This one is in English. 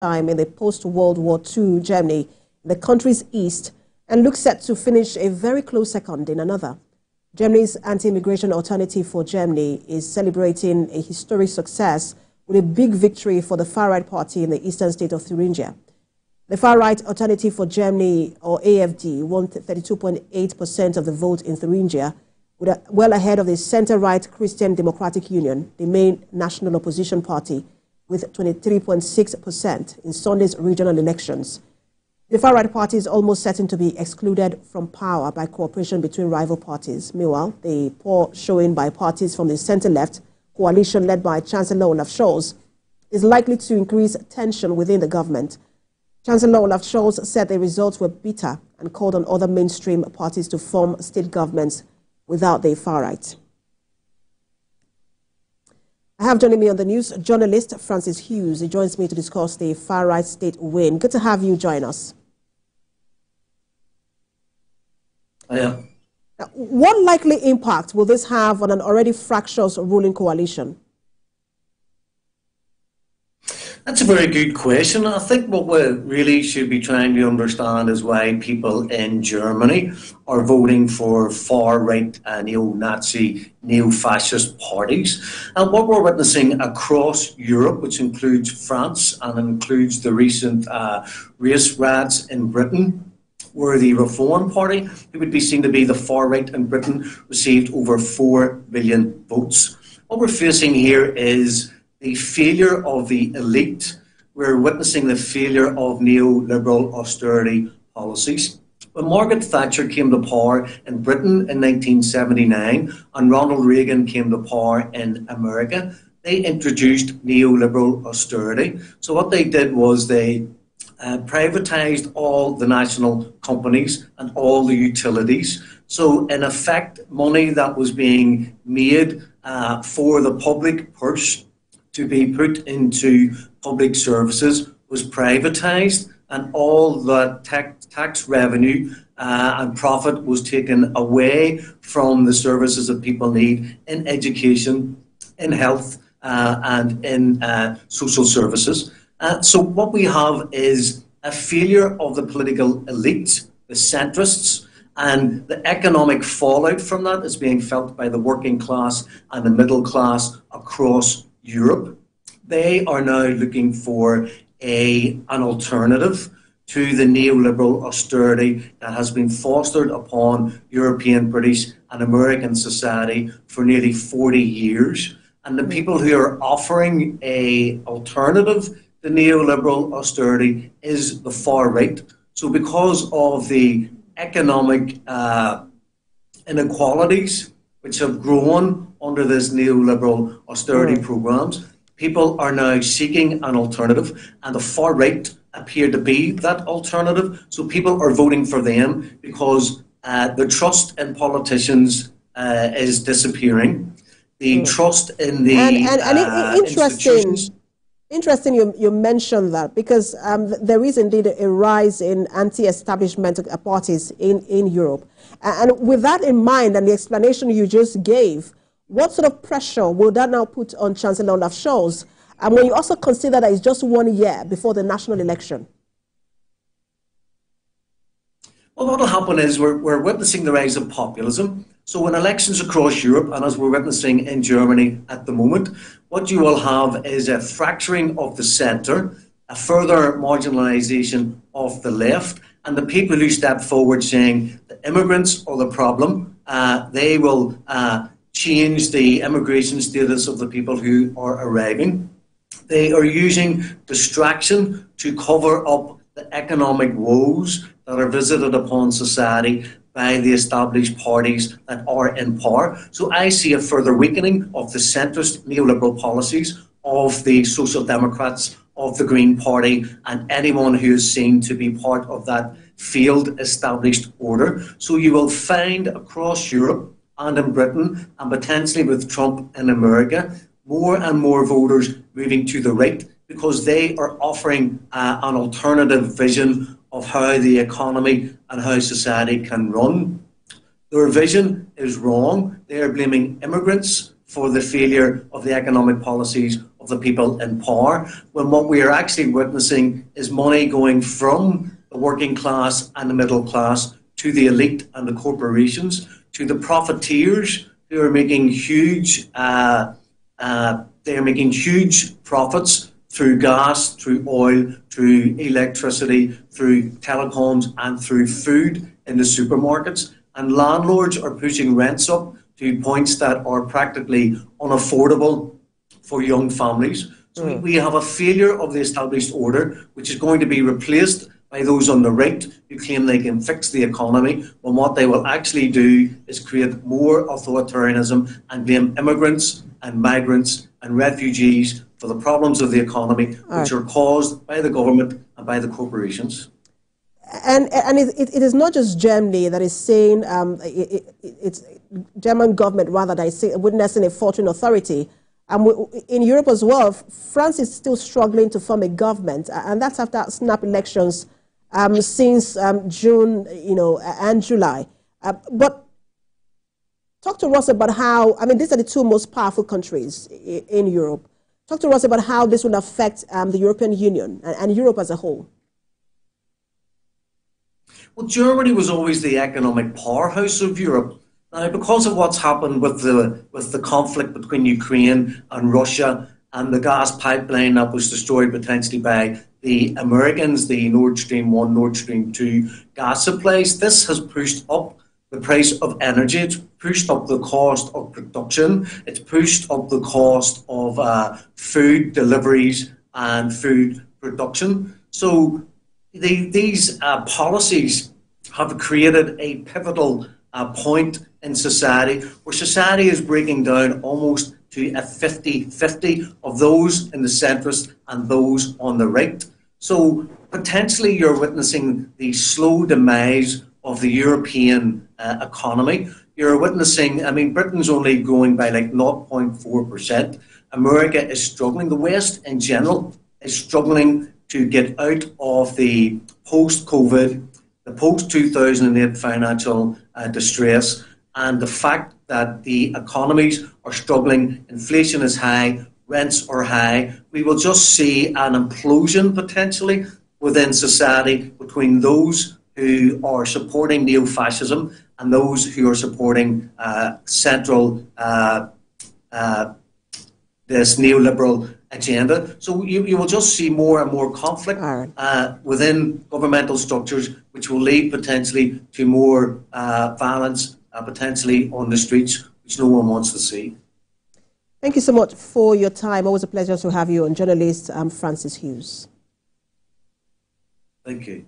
time in the post-World War II Germany, the country's east, and looks set to finish a very close second in another. Germany's anti-immigration Alternative for Germany is celebrating a historic success with a big victory for the FarRight party in the eastern state of Thuringia. The FarRight Alternative for Germany, or AFD, won 32.8% of the vote in Thuringia, well ahead of the center-right Christian Democratic Union, the main national opposition party, with 23.6% in Sunday's regional elections. The FarRight party is almost certain to be excluded from power by cooperation between rival parties. Meanwhile, the poor showing by parties from the center-left coalition led by Chancellor Olaf Scholz is likely to increase tension within the government. Chancellor Olaf Scholz said the results were bitter and called on other mainstream parties to form state governments without the FarRight. I have joining me on the news journalist Francis Hughes. He joins me to discuss the FarRight state win. Good to have you join us. Yeah. What likely impact will this have on an already fractious ruling coalition? That's a very good question. I think what we really should be trying to understand is why people in Germany are voting for far-right neo-Nazi, neo-fascist parties. And what we're witnessing across Europe, which includes France and includes the recent race riots in Britain, where the Reform Party, who would be seen to be the far-right in Britain, received over 4 million votes. What we're facing here is the failure of the elite. We're witnessing the failure of neoliberal austerity policies. When Margaret Thatcher came to power in Britain in 1979 and Ronald Reagan came to power in America, they introduced neoliberal austerity. So what they did was they privatised all the national companies and all the utilities. So in effect, money that was being made for the public purse to be put into public services was privatised, and all the tax revenue and profit was taken away from the services that people need in education, in health and in social services. So what we have is a failure of the political elite, the centrists, and the economic fallout from that is being felt by the working class and the middle class across Europe. They are now looking for an alternative to the neoliberal austerity that has been fostered upon European, British and American society for nearly 40 years. And the people who are offering an alternative to neoliberal austerity is the far right. So because of the economic inequalities which have grown under this neoliberal austerity programs, people are now seeking an alternative, and the far right appear to be that alternative. So people are voting for them because the trust in politicians is disappearing. The trust in the institutions. Interesting you mentioned that, because there is indeed a rise in anti-establishment parties in Europe. And with that in mind and the explanation you just gave, what sort of pressure will that now put on Chancellor Olaf Scholz? And when you also consider that it's just 1 year before the national election? Well, what will happen is we're witnessing the rise of populism. So in elections across Europe, and as we're witnessing in Germany at the moment, what you will have is a fracturing of the centre, a further marginalisation of the left, and the people who step forward saying the immigrants are the problem, they will change the immigration status of the people who are arriving. They are using distraction to cover up the economic woes that are visited upon society by the established parties that are in power. So I see a further weakening of the centrist neoliberal policies of the Social Democrats, of the Green Party, and anyone who is seen to be part of that failed established order. So you will find across Europe and in Britain, and potentially with Trump in America, more and more voters moving to the right because they are offering an alternative vision of how the economy and how society can run. Their vision is wrong. They are blaming immigrants for the failure of the economic policies of the people in power, when what we are actually witnessing is money going from the working class and the middle class to the elite and the corporations, to the profiteers who are making huge profits through gas, through oil, through electricity, through telecoms, and through food in the supermarkets. And landlords are pushing rents up to points that are practically unaffordable for young families. So we have a failure of the established order, which is going to be replaced by those on the right who claim they can fix the economy, when what they will actually do is create more authoritarianism and blame immigrants and migrants and refugees for the problems of the economy, which are caused by the government and by the corporations. And it is not just Germany that is saying, it's German government rather that is witnessing a faltering authority. In Europe as well, France is still struggling to form a government, and that's after snap elections since June, and July. But talk to us about how, these are the two most powerful countries in Europe. Talk to us about how this will affect the European Union and Europe as a whole. Well, Germany was always the economic powerhouse of Europe. Now, because of what's happened with the conflict between Ukraine and Russia and the gas pipeline that was destroyed potentially by the Americans, the Nord Stream 1, Nord Stream 2 gas supplies, this has pushed up the price of energy. It's pushed up the cost of production. It's pushed up the cost of food deliveries and food production. So these policies have created a pivotal point in society where society is breaking down almost to a 50-50 of those in the centrist and those on the right. So potentially you're witnessing the slow demise of the European economy. You're witnessing, Britain's only growing by like 0.4%. America is struggling. The West in general is struggling to get out of the post-COVID, the post-2008 financial distress, and the fact that the economies are struggling, inflation is high, rents are high. We will just see an implosion potentially within society between those who are supporting neo-fascism and those who are supporting this neoliberal agenda. So you will just see more and more conflict within governmental structures, which will lead potentially to more violence, potentially on the streets, which no one wants to see. Thank you so much for your time. Always a pleasure to have you on, journalist Francis Hughes. Thank you.